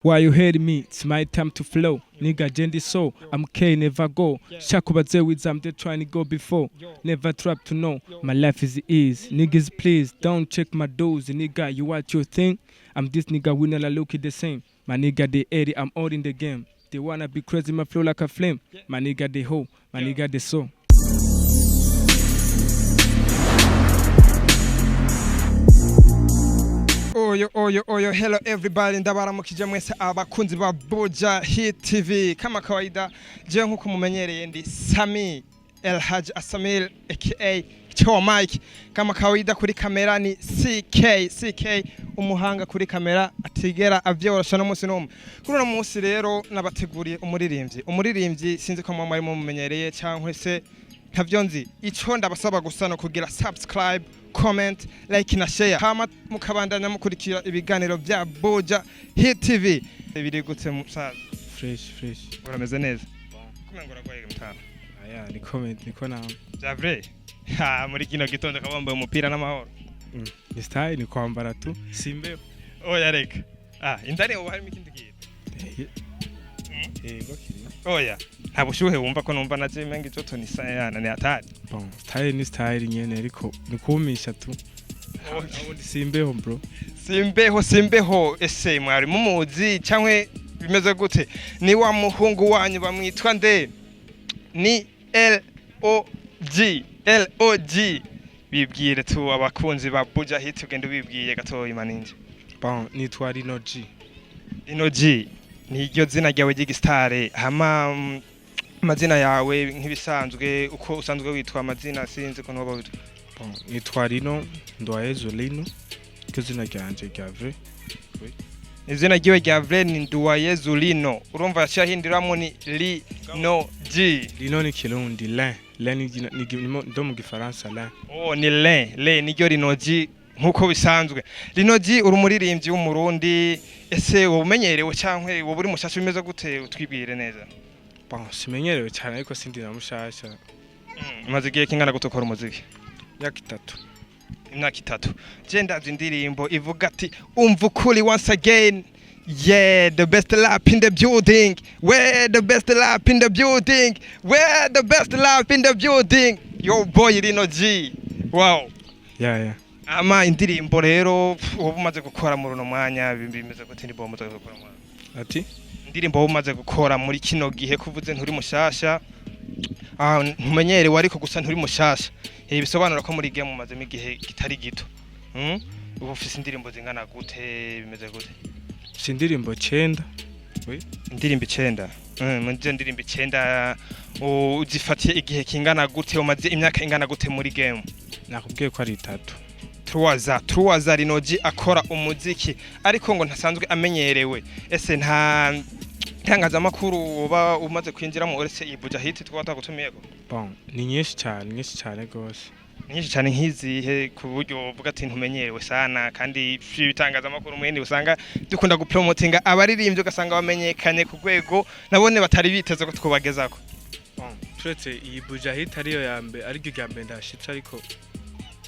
Why you hate me? It's my time to flow. Nigga, Jendi so I'm K, never go. Shakubaze with I'm there trying to go before. Never trap to know. My life is easy. Niggas, please don't check my doors. Nigga, you what you think? I'm this nigga, we never look it the same. My nigga, they 80, I'm all in the game. They wanna be crazy, my flow like a flame. My nigga, they ho. My nigga, they so. Oyo, hello everybody, ndabaramukije mwese abakunzi ba Bujahit TV. Kama kawaida, je nkuko mumenyereye ndi Sami Elhaj Asamil aka Chowa Mike. Kama kawaida kuri kamera ni CK umuhanga kuri kamera atigera avyorosha no musi numwe. Kuri no musi rero nabateguriye umuririmbyi sinzi ko mwari mumenyereye cyangwa se ntavyo nzi. Ico ndabasaba gusa no kugira subscribe, comment, like na share. Hama mukabandanya mukurikira ibiganiro bya Bujahit TV. Biri gutse musaza. Fresh. Urameze neza? Kumengura kwa mutana. Aya, ni comment niko nawe. Javre. Ha, muri kino gitondo kabambaye umupira n'amahoro. Ni style ni kwambara tu. Simbeho. Oya reka. Indani ubu harimo ikindi kintu. Gokiri. Oya. Nta bushuhe wumva ko numva naje menga icoto ni sayana ni atari. Bon, style ni style nyene ariko nikumisha tu. Ubundi simbeho bro. Simbeho ese mwari mumuzi cyangwe bimeze gute? Ni wa muhungu wanyu bamwitwa nde? Ni LOG. Bibwire tu abakunzi ba Bujahit ugende bibwiye gatoyi maninje. Bon, nitwa Rino G. Ni iryo zina ryawe ry'igistare. Hama amazina yawe nk'ibisanzwe uko usanzwe witwa amazina sinzi ko ntoba witwa. Bon, nitwa Rino Ndwayezulino. Kizina ryanje ryavre. Izina ryiwe ryavre ni Ndwayezulino. Urumva cyahinduramo ni Rino G. Rino ni Kirundi Lin. Lin ni ndo mu Gifaransa Lin. Oh, ni Lin ni ryo Rino G nkuko bisanzwe. Rino G uri umuririmbyi w'umurundi. Ese womenyerewe cyangwa wo buri mushasha bimeze gute utwibwire neza? Bon, simenyerewe cyane ariko sindi na mushasha. Maze igihe kingana gutokora umuziki? Imyaka 3. Je ndazi indirimbo ivuga ati umva ukuri once again. Yeah, the best rap in the building. Where the best rap in the building. Where the best rap in the building. Yo boy Rino G. Wow. Yeah. Ama indirimbo rero ubumaze gukora muri no mwanya bimeze gute ndi bombo gukora mwanya? Ati indirimbo ubumaze gukora muri kino gihe kuvuze nturi mushasha. Ntumenyerewe ariko gusa nturi mushasha. Bisobanura ko muri game mumaze igihe kitari gito. Ubu ufise indirimbo zingana gute bimeze gute? Sindirimbo 9. Indirimbo 9. Munje indirimbo 9 uzifatiye igihe kingana gute umaze imyaka ingana gute muri game? Nakubwiye ko ari 3. Truwaza Rino G akora umuziki ariko ngo ntasanzwe amenyerewe. Ese nta itangazamakuru uba umaze kwinjiramo uretse iyi Bujahit twata gutumiyeko? Bon, ni nyinshi cyane gose. Nyinshi cyane nkizihe ku buryo uvuga ati ntumenyerewe sana kandi ibitangazamakuru mwene usanga dukunda gupromotinga abaririmbyi ugasanga bamenyekanye ku rwego nabone batari biteze ko twobagezako. Bon, turetse iyi Bujahit ariyo yambe ari ryo gambe ndashitse ariko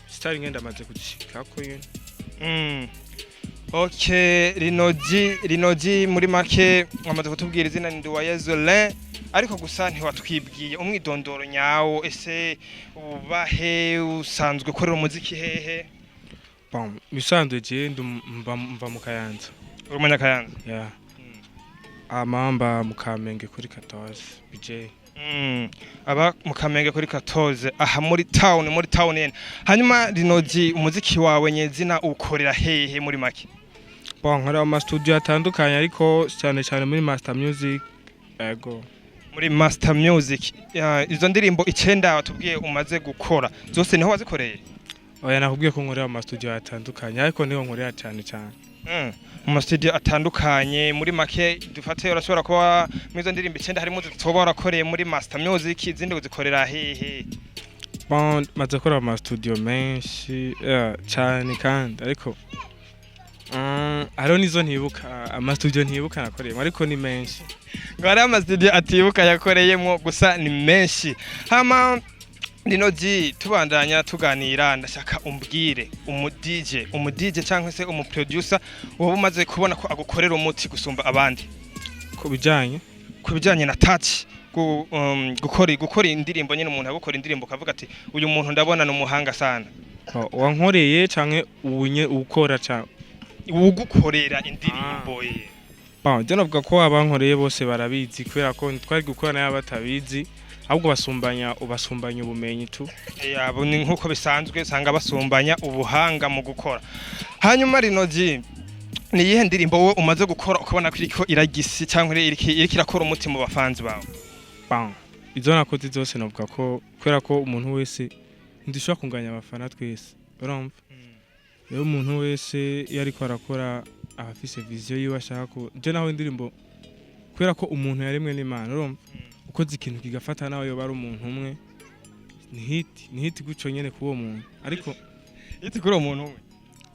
stari ngenda maze kugishikako yene. Okay, Rino G muri make amaze kutubwira izina ndi Ndwayezulino ariko gusa ntiwatwibwiye umwidondoro nyawo. Ese ubahe usanzwe ukorera umuziki hehe? Bon, bisanzwe je mva mu Kayanza. Uri umunyakayanza? Yeah. Amamba mu Kamenge kuri 14 BJ. Aba mu Kamenge kuri 14 aha muri town yene. Hanyuma Rino G umuziki wawe nyezina ukorera hehe muri make? Bon, nkora mu studio atandukanye ariko cyane muri Master Music. Ego. Muri Master Music. Izo ndirimbo 9 watubwiye umaze gukora. Zose niho wazikoreye? Oya nakubwiye ko nkorera mu studio atandukanye ariko niho nkorera cyane. Mu studio atandukanye muri make dufate urashobora kuba mwizo ndirimbo 9 harimo zitoba warakoreye muri Master Music izindi uzikorera hehe? Bon, maze gukora mu studio menshi cyane kandi ariko nizo ntibuka ama studio ntibuka nakoreye ariko ni menshi. Ngo ari ama studio atibuka yakoreyemo gusa ni menshi. Hama Rinoji tubandanya tuganira ndashaka umbwire umudije cyangwa se umuproducer wowe umaze kubona ko agukorera umuti gusumba abandi kubijanye na touch gukora indirimbo nyine umuntu agukora indirimbo kavuga ati uyu muntu ndabona no muhanga sana wankoreye canke ubunye ukora ca ugukorera indirimbo ye je navuga ko abankoreye bose barabizi kubera ko twari gukora nayo batabizi ahubwo basumbanya ubumenyi tu yabo ni nkuko bisanzwe sanga basumbanya ubuhanga mu gukora hanyuma Rinoji ni yihe ndirimbo wowe umaze gukora ukabona ko iragisi cyangwa iriki irakora umuti mu bafanzi bawe izo nakoze zose navuga ko kubera ko umuntu wese ndishobora kunganya abafana twese urumva rero umuntu wese yari ko arakora afise vision yiwe ashaka ko je naho indirimbo kubera ko umuntu yaremwe n'Imana urumva ukoze ikintu kigafata nawe yo bari umuntu umwe ni hit guco nyene kuwo muntu ariko hit kuri uwo muntu umwe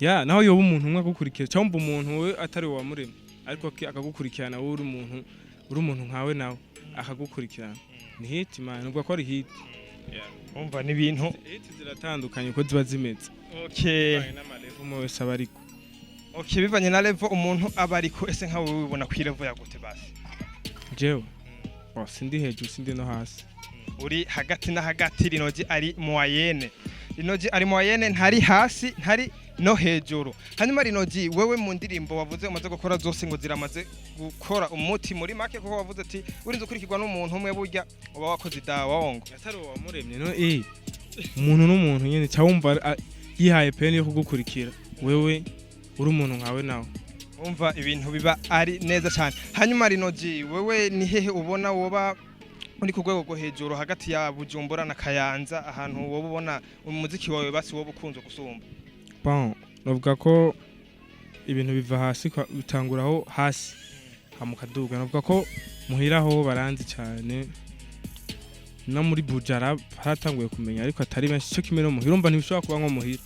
ya naho yoba umuntu umwe agukurikira cyangwa umuntu we atari wa muremye ariko akagukurikirana wowe uri umuntu nkawe nawe akagukurikirana ni hit man nubwo ko ari hit umva ni ibintu hit ziratandukanye ko ziba zimeze n'amalevel umwe wese aba ariko bivanye na level umuntu aba ariko ese nkawe wibona ku level yagute basi jewe sindi hejuru sindi no hasi uri hagati na hagati Rinoji ari moyenne ntari hasi ntari no hejuru hanyuma Rinoji wewe mu ndirimbo wavuze umaze gukora zose ngo ziramaze gukora umuti muri make kuko wavuze ati urinze ukurikirwa n'umuntu umwe burya uba wakoze dawa wongo atari uwo wamuremye no umuntu n'umuntu nyene cyawumva yihaye peni yo kugukurikira wewe uri umuntu nkawe nawe umva ibintu biba ari neza cyane hanyuma Rinoji wewe ni hehe ubona woba uri ku rwego rwo hejuru hagati ya Bujumbura na Kayanza ahantu wowe ubona umuziki wawe basi wowe ukunze gusumba navuga ko ibintu biva hasi bitanguraho hasi hamukaduga navuga ko muhiraho baranzi cyane no muri Bujara haratanguye kumenya ariko atari benshi cyo kimero muhirumva ntibishobora kuba nko muhira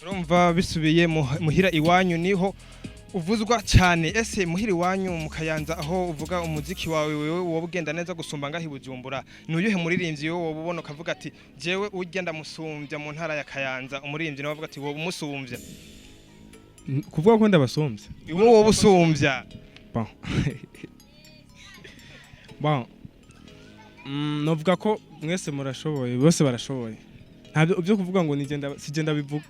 urumva bisubiye muhira iwanyu niho uvuzwa cyane ese muhira iwanyu mu Kayanza aho uvuga umuziki wawe wewe wowe ugenda neza gusumba ngahi Bujumbura nuyuhe muririmbyi wowe ubona kavuga ati jewe ugenda musumbya mu ntara ya Kayanza umuririmbyi nawe avuga ati wowe umusumbya kuvuga ko ndabasumbya wowe usumbya novuga ko mwese murashoboye bose barashoboye ntabyo byo kuvuga ngo sigenda bivuga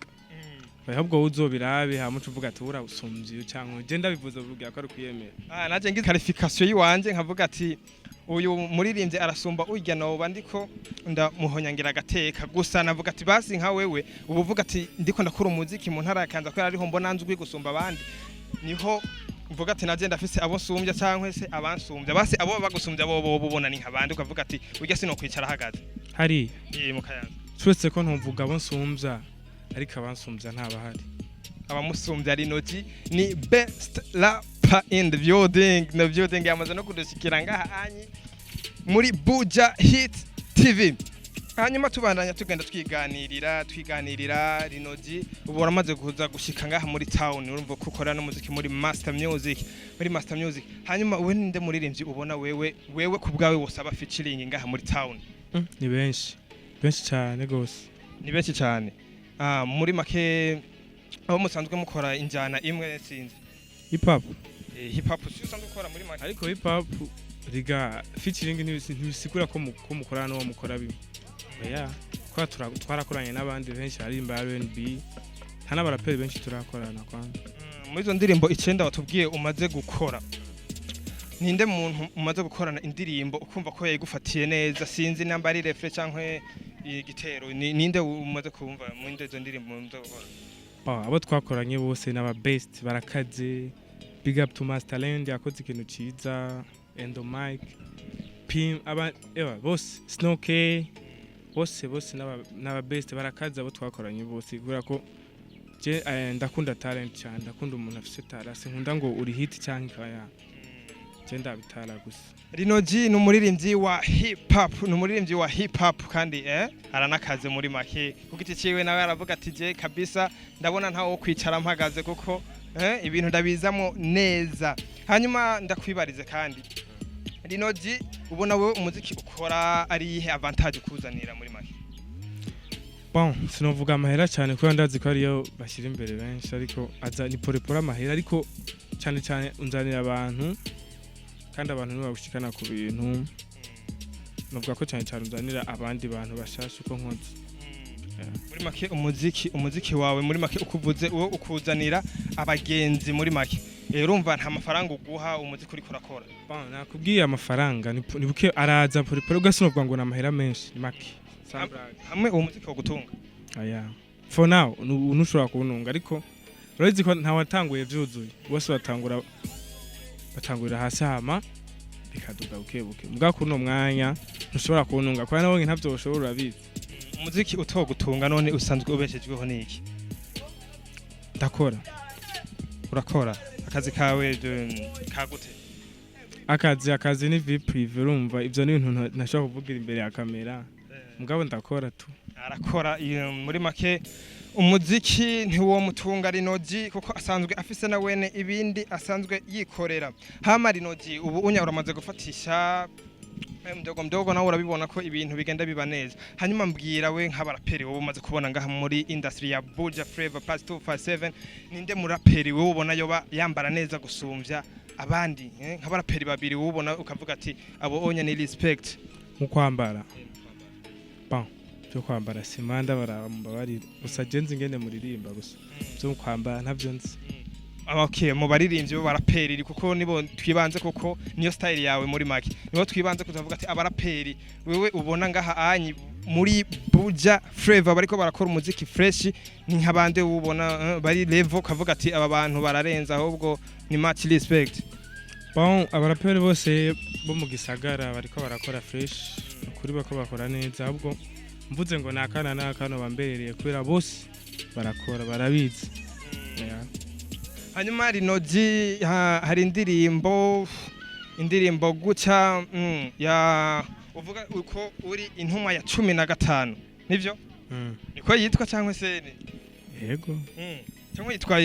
ahubwo uzobirabe hamucu uvuga ati ura usumbye cyangwa genda bivuze vuga ko ari kwiyemera naje ngize qualification yiwanje nkavuga ati uyu muririmbye arasumba urya no ndiko ndamuhonyangira agateka gusa navuga ati basi nka wewe ubuvuga ati ndiko ndakora umuziki mu ntara ya Kayanza ko ariho mbona nzwi gusumba abandi niho uvuga ati naje ndafise abo sumbya cyangwa se abansumbya basi abo bagusumbya bo ubona ni nkabandi ukavuga ati urya sino kwicara hagaze hari mu Kayanza twese ko ntuvuga abo nsumbya ariko abansumbya ntabahari abamusumbya Rinoji ni best rapper in the building yamaze no kudushikira ngaha anyi muri Bujahit TV hanyuma tubandanya tugenda twiganirira Rinoji ubu uramaze kuza gushika ngaha muri town urumva ko ukora no muziki muri Master Music hanyuma uwe ninde muririmbyi ubona wewe kubgawe wosaba featuring ngaha muri town ni benshi cyane gose ni benshi cyane muri make aho musanzwe mukora injana imwe sinzi hip hop si usanzwe ukora muri make ariko hip hop riga featuring ntibisikura ko mukorana no mukora bimwe kwa twarakoranye n'abandi benshi hari R&B hana baraperi benshi turakorana kwanda muri zo ndirimbo 9 watubwiye umaze gukora ninde muntu umaze gukorana indirimbo ukumva ko yayigufatiye neza sinzi namba ari refre cyangwa igitero ninde umaze kumva mu ndezo ndirimbo muzo gukora abo twakoranye bose n'aba best barakaze big up to Master Land yakoze ikintu ciza Endo Mike Pim bose Snowke bose n'aba best barakaze abo twakoranye bose kubera ko je ndakunda talent cyane ndakunda umuntu afite talent nkunda ngo uri hit cyangwa ikaya genda bitala gusa Rinoji numuririmbyi wa hip hop kandi aranakaze muri make kugiti ciwe nawe aravuga ati je kabisa ndabona ntawo kwicara mpagaze kuko ibintu ndabizamo neza hanyuma ndakwibarize kandi Rinoji ubona wewe umuziki ukora ari ihe avantage kuzanira muri make bon sinovuga amahera cyane kuko ndazi ko ariyo bashyira imbere benshi ariko aza ni porepora amahera ariko cyane cyane unzanira abantu kandi abantu nibo bagushikana ku bintu novuga ko cyane cyane unzanira abandi bantu bashasha uko nkoze muri make umuziki wawe muri make ukuvuze uwo ukuzanira abagenzi muri make urumva nta mafaranga uguha umuziki uri kurakora bon nakubwiye amafaranga ni buke araza porepora ugasinovuga ngo namahera menshi ni make hamwe uwo muziki wo gutunga aya for now nushobora kununga ariko urazi ko nta watanguye byuzuye bose batangurira hasi hama bikaduga bukebuke mbwa kuno mwanya ntushobora kununga kwa nawe ntavyo ushobora bizi umuziki utogutunga none usanzwe ubeshejweho niki ndakora urakora akazi kawe kagute akazi ni vie prive urumva ivyo ni ibintu ntashobora kuvugira imbere ya kamera mugabo ndakora tu arakora muri make umuziki ntiwo mutunga Rinogi kuko asanzwe afise na wene ibindi asanzwe yikorera hama Rinogi ubu unya uramaze gufatisha mdogo nawe urabibona ko ibintu bigenda biba neza hanyuma mbwira we nk'abaraperi wowe umaze kubona ngaha muri industry ya Buja Flavor Pass 257 ninde muraperi wowe ubona yoba yambara neza gusumvya abandi nk'abaraperi babiri wowe ubona ukavuga ati abo onya ni respect mu kwambara bon byo kwambara simanda barambabari gusa jenzi ngene muririmba gusa byo kwambara ntavyo nzi okay mu baririmbyi bo baraperi kuko nibo twibanze kuko niyo style yawe muri make nibo twibanze kuzavuga ati abaraperi wewe ubona ngaha anyi muri Buja Flavor bariko barakora umuziki fresh ni nk'abande ubona bari level kavuga ati aba bantu bararenza ahubwo ni much respect bon abaraperi bose bo mu gisagara bariko barakora fresh kuri bako bakora neza ahubwo mvuze ngo nakana bamberereye kubera bose barakora barabizi hanyuma Rinogi hari indirimbo guca ya uvuga uko uri intumwa ya 15 nivyo niko yitwa cyangwa se yego cyangwa yitwa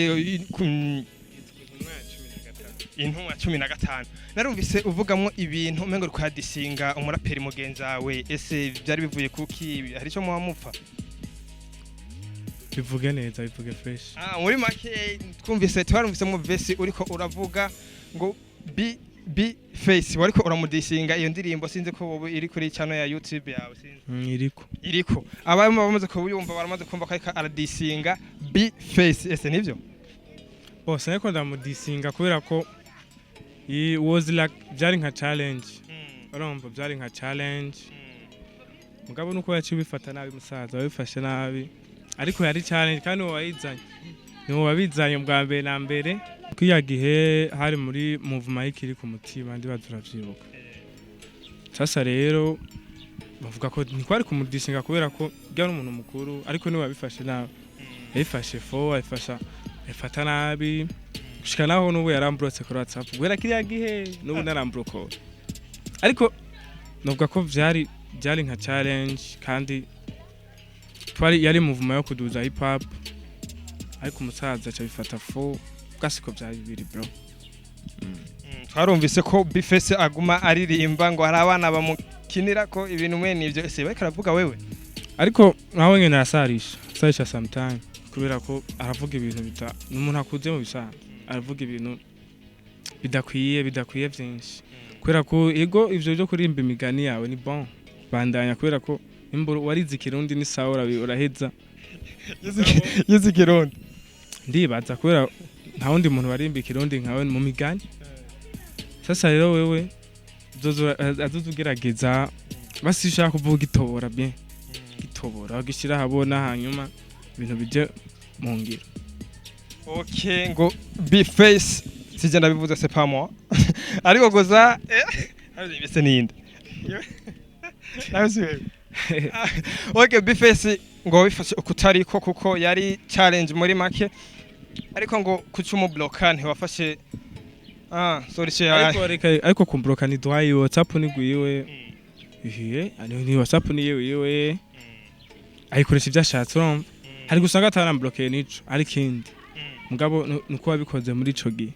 intumwa 15 narumvise uvugamwo ibintu umengo rukadisinga umuraperi mugenzawe ese byari bivuye kuki hari cyo muhamupfa bivuge neza bivuge fresh muri make twumvise twarumvise mu verse uriko uravuga ngo B face wariko uramudisinga iyo ndirimbo sinze ko wowe iri kuri channel ya YouTube yawe sinze iriko abamo bamaze kubuyumva baramaze kumva ko aradisinga B face ese nivyo bose ariko ndamudisinga kubera ko he was like byari nka challenge urumva byari nka challenge mugabo nuko yaci bifata nabi musaza wabifashe nabi ariko yari challenge kandi wayizanye niwo wabizanye bwa mbere na mbere kwiya gihe hari muri movement ikiri ku mutima ndi baduravyibuka sasa rero bavuga ko ni kwari kumudishinga kubera ko byari umuntu mukuru ariko niwe wabifashe nabi yifashe fo ifata nabi gushika naho nubu yarambrotse kuri WhatsApp gwera kiriya gihe nubu narambroko ariko novuga ko byari nka challenge kandi twari yari movement yo kuduza hip hop ariko umusaza aca bifata fo gasiko byari biri bro twarumvise ko Bifese aguma aririmba ngo hari abana bamukinira ko ibintu mwe nivyo ese we karavuga wewe ariko nawe ngene asarisha sometime kubera ko aravuga ibintu bita n'umuntu akuze mu bisanzwe aravuga ibintu bidakwiye byinshi kubera ko ego ivyo byo kurimba imigani yawe ni bon bandanya kubera ko imboro warizi kirundi ni sawa uraheza yizi kirundi ndibaza kubera nta wundi muntu barimba kirundi nkawe mu migani sasa rero wewe azugerageza basishaka kuvuga gitobora bien gitobora gishira habona hanyuma ibintu bije mu ngiro okay ngo Bface sije ndabivuze c'est pas moi ariko goza hari bise ninde okay Bface ngo bifashe ukutariko kuko yari challenge muri make ariko ngo kucumu bloka ntiwafashe sorry ariko kumbloka ni dwayi WhatsApp ni gwiwe ni WhatsApp ni yewe ayikoresha ibyashatse urumva hari gusanga ataramblokeye nico ari kindi mugabo nuko wabikoze muri ico gihe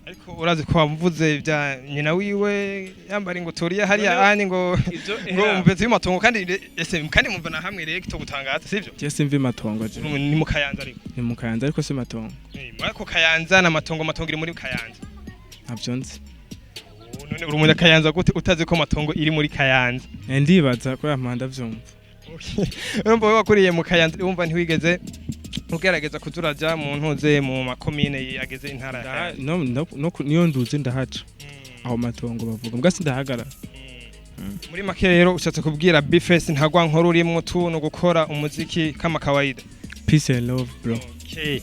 ariko urazi ko wamuvuze bya nyina wiwe yambara inguturiya hariya ani ngo umveze y'amatongo kandi ese kandi mumva na hamwe rero kito gutangaza sivyo je simva amatongo je ni mu Kayanza ariko ni mu Kayanza ariko si matongo ariko Kayanza na matongo iri muri Kayanza ntabyo nzi none uri muri Kayanza gute utazi ko matongo iri muri Kayanza ndibaza ko yampanda vyumva urumva wakuriye mu Kayanza umva ntiwigeze ugerageza kuturaja mu ntuze mu makomine yageze intara no niyo nduze ndahaca aho matongo bavuga mbwa sindahagara muri make rero ushatse kubwira Bface ntagwa nkuru urimo tuntu gukora umuziki kama kawaida peace and love bro okay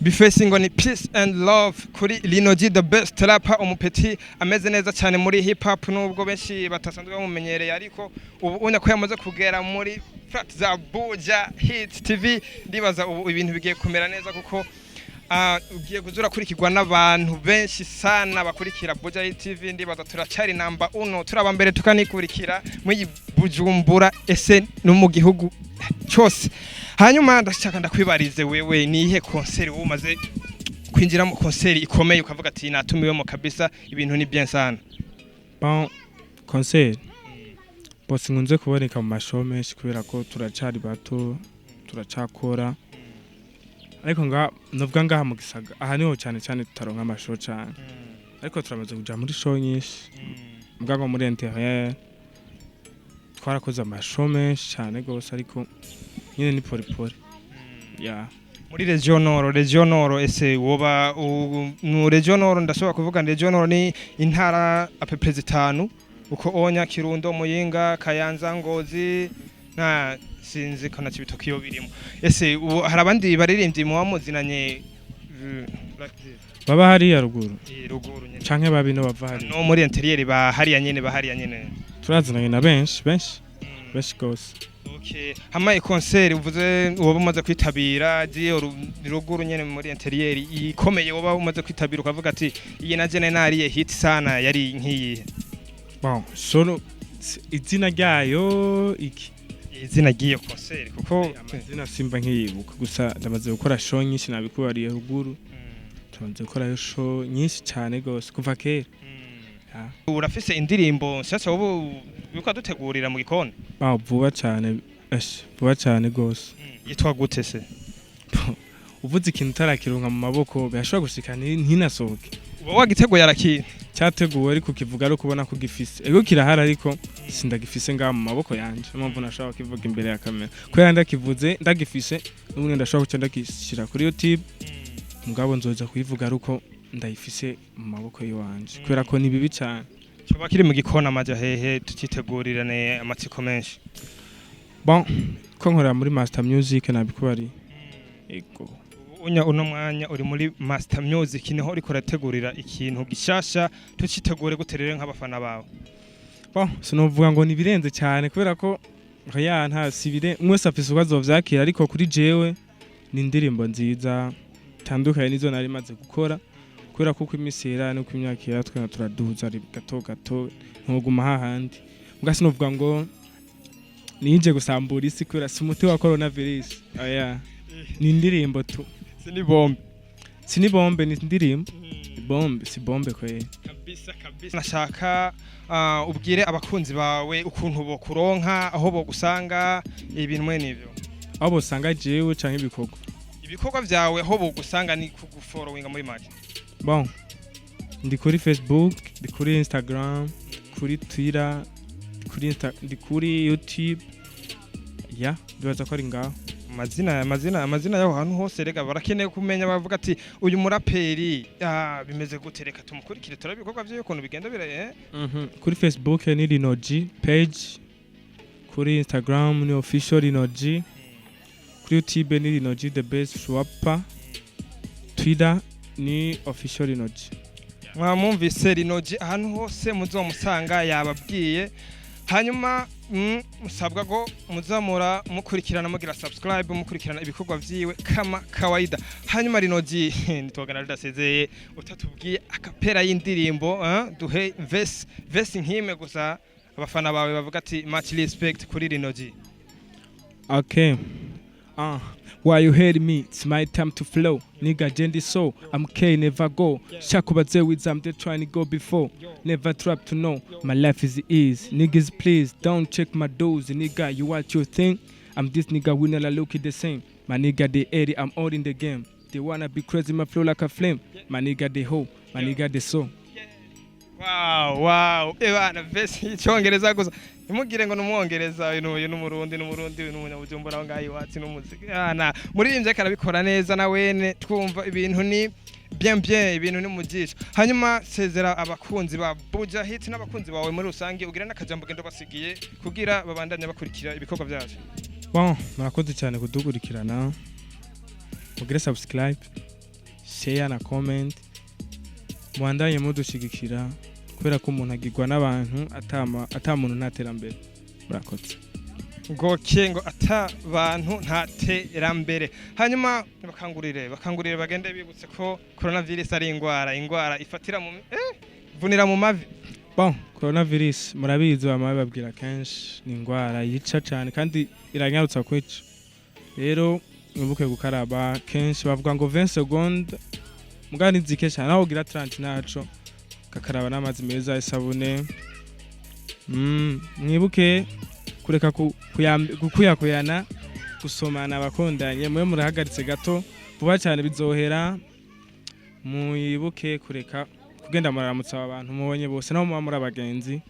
Bface ngo ni peace and love kuri Linoji the best rapper umupeti ameze neza cyane muri hip hop nubwo benshi batasanzwe bamumenyereye ariko ubu unya ko yamaze kugera muri flat za Bujahit TV ndibaza ubu ibintu bigiye kumera neza kuko ugiye kuzura kurikirwa n'abantu benshi sana bakurikira Bujahit TV ndibaza turacari namba 1 turaba mbere tukanikurikira muri Bujumbura ese no mu gihugu cyose hanyuma ndashaka ndakwibarize wewe nihe concert umaze kwinjira mu concert ikomeye ukavuga ati natumiwemo kabisa ibintu ni bien sana bon concert bose nkunze kuboneka mu mashow menshi kubera ko turacari bato turacakora ariko novuga ngaha mu Gisaga aha niho cyane tutaronka amashow cyane ariko turamaze kuja muri show nyinshi mbwa muri intérieur twarakoze amashow menshi cyane gose ariko nyine ni polipoli ya muri regionoro ese woba mu regionoro ndashobora kuvuga regionoro ni intara apepeze 5 uko onya Kirundo Muyinga Kayanza Ngozi na sinzi ko na Cibitokiyo birimo ese hari abandi baririmbyi mu wamuzinanye baba hari ya ruguru nyene canke babino bava hari no muri interieur ba hariya nyene turazananye na benshi gose okay hama concert uvuze woba umaze kwitabira diyo ruguru nyene muri interieur ikomeye woba umaze kwitabira ukavuga ati iyi na jene nariye hit sana yari nkiyi bon solo izina ryayo iki izina giye concert kuko izina simba nkiyibuka gusa ndamaze gukora show nyinshi nabikubariye ruguru tumaze gukora show nyinshi cyane gose kuva kera urafise indirimbo sasa wowe biko dutegurira mu gikoni vuba cyane gose yitwa gute se uvuze ikintu tarakironka mu maboko byashobora gushika ntinasohoke wowe wagiteguye arakiri cyateguwe ariko kivuga ari kubona ko gifise ego kirahari ariko sindagifise ngaha mu maboko yanje mpamvu nashaka kivuga imbere ya kamera ko yanda kivuze ndagifise n'umwe ndashaka cyo ndakishira kuri YouTube mugabo nzoza kuyivuga aruko ndayifise mu maboko yiwanje kubera ko ni bibi cyane cyo bakiri mu gikona amaja hehe tukitegurirane amatsiko menshi bon ko nkora muri Master Music nabikubari ego uno mwanya uri muri Master Music niho uri kurategurira ikintu gishasha tucitegure guterere nk'abafana bawe bon sinovuga ngo nibirenze cyane kubera ko ya nta sibire mwese afise ubazo vyakira ariko kuri jewe ni indirimbo nziza tandukanye nizo nari maze gukora kubera ko imisera no kwimyaka yatwe turaduza ari gato ntuguma hahandi mbwa sinovuga ngo nije gusambura isi kubera si umuti wa coronavirus oya ni indirimbo tu sini bombe ni indirimbo si bombe kwe kabisa nashaka ubwire abakunzi bawe ukuntu bo kuronka aho bo gusanga ibintu mwe nivyo aho bo sanga jewe canke ibikorwa vyawe aho bo gusanga ni kugufollowinga muri make bon ndi kuri Facebook ndi kuri Instagram kuri Twitter ndi kuri YouTube ya bibaza ko ari ngaho amazina yaho hantu hose rega barakeneye kumenya bavuga ati uyu muraperi bimeze gutereka tumukurikire turabikorwa byo ukuntu bigenda biraye kuri Facebook ni Linoji page kuri Instagram ni official Linoji kuri YouTube ni Linoji the best rapper Twitter ni official Linoji mwamumvise Linoji ahantu hose muzomusanga yababwiye hanyuma musabwa go muzamura mukurikirana mugira subscribe mukurikirana ibikorwa vyiwe kama kawaida hanyuma Linoji nitogana ridasezeye utatubwiye akapera y'indirimbo duhe verse nkime gusa abafana bawe bavuga ati much respect kuri Linoji okay Why you hate me? It's my time to flow. Nigga, Jendi so I'm K, never go. Shakubaze with them, they trying to go before. Never trap to know. My life is easy. Niggas, please don't check my dose. Nigga, you watch your thing. I'm this nigga, we never look it the same. My nigga, they 80, I'm all in the game. They wanna be crazy, my flow like a flame. My nigga, they ho. My nigga, they so. Wow. Ebana bese icyongereza gusa. Nimugire ngo numwongereza uyu n'umurundi n'umunyabujumbura ngaho iwatsi n'umuziki. Muririmbye karabikora neza na wene twumva ibintu ni bien ibintu ni mujisho. Hanyuma sezera abakunzi ba Bujahit n'abakunzi bawe muri rusange ugira n'akajambo gendo basigiye kugira babandanye bakurikira ibikorwa byacu. Bon, murakoze cyane kudukurikirana. Mugire subscribe, share na comment. Mwandanye mudushigikira kubera ko umuntu agirwa n'abantu atamuntu ntaterambere. Murakoze. Ngo atabantu ntaterambere. Hanyuma bakangurire bagende bibutse ko coronavirus ari ingwara ifatira mu vunira mu mavi. Bon, coronavirus murabizi bamawe babwira kenshi ni ingwara yica cyane kandi iranyarutsa kwica. Rero mwibuke gukaraba kenshi bavuga ngo 20 secondes mugani nzike cyane aho ugira 30 naco kakaraba n'amazi meza isabune. Mwibuke kureka kuyakuyana gusomana abakundanye mwe murahagaritse gato vuba cyane bizohera. Mwibuke kureka kugenda muraramutsa abantu mubonye bose naho muba muri abagenzi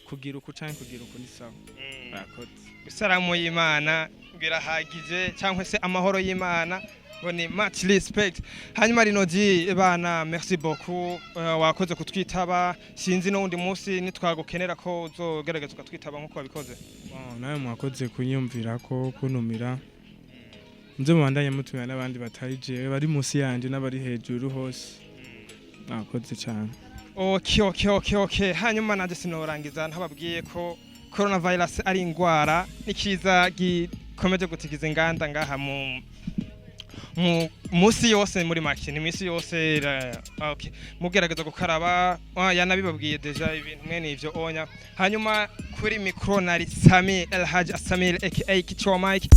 kugira uko canke kugira uko ni sawa. Murakoze. Isalamu y'Imana birahagije cyangwa se amahoro y'Imana ngo ni much respect. Hanyuma rinoji bana merci beaucoup wakoze kutwitaba sinzi n'undi munsi nitwagukenera ko uzogerageza ukatwitaba nkuko wabikoze. Nawe mwakoze kunyumvira ko kunumira nze mubandanye mutuye n'abandi batari jewe bari munsi yanje n'abari hejuru hose. Mwakoze cyane. Okay. Hanyuma nanje sinorangiza ntababwiye ko coronavirus ari ingwara nikiza gikomeje gutigiza inganda ngaha mu musi yose muri make ni misi yose. Okay, mugerageza gukaraba yanabibabwiye deja ibintu mwene ivyo onya. Hanyuma kuri micro nari Sami Elhaj Asamil aka Kichwa Mike.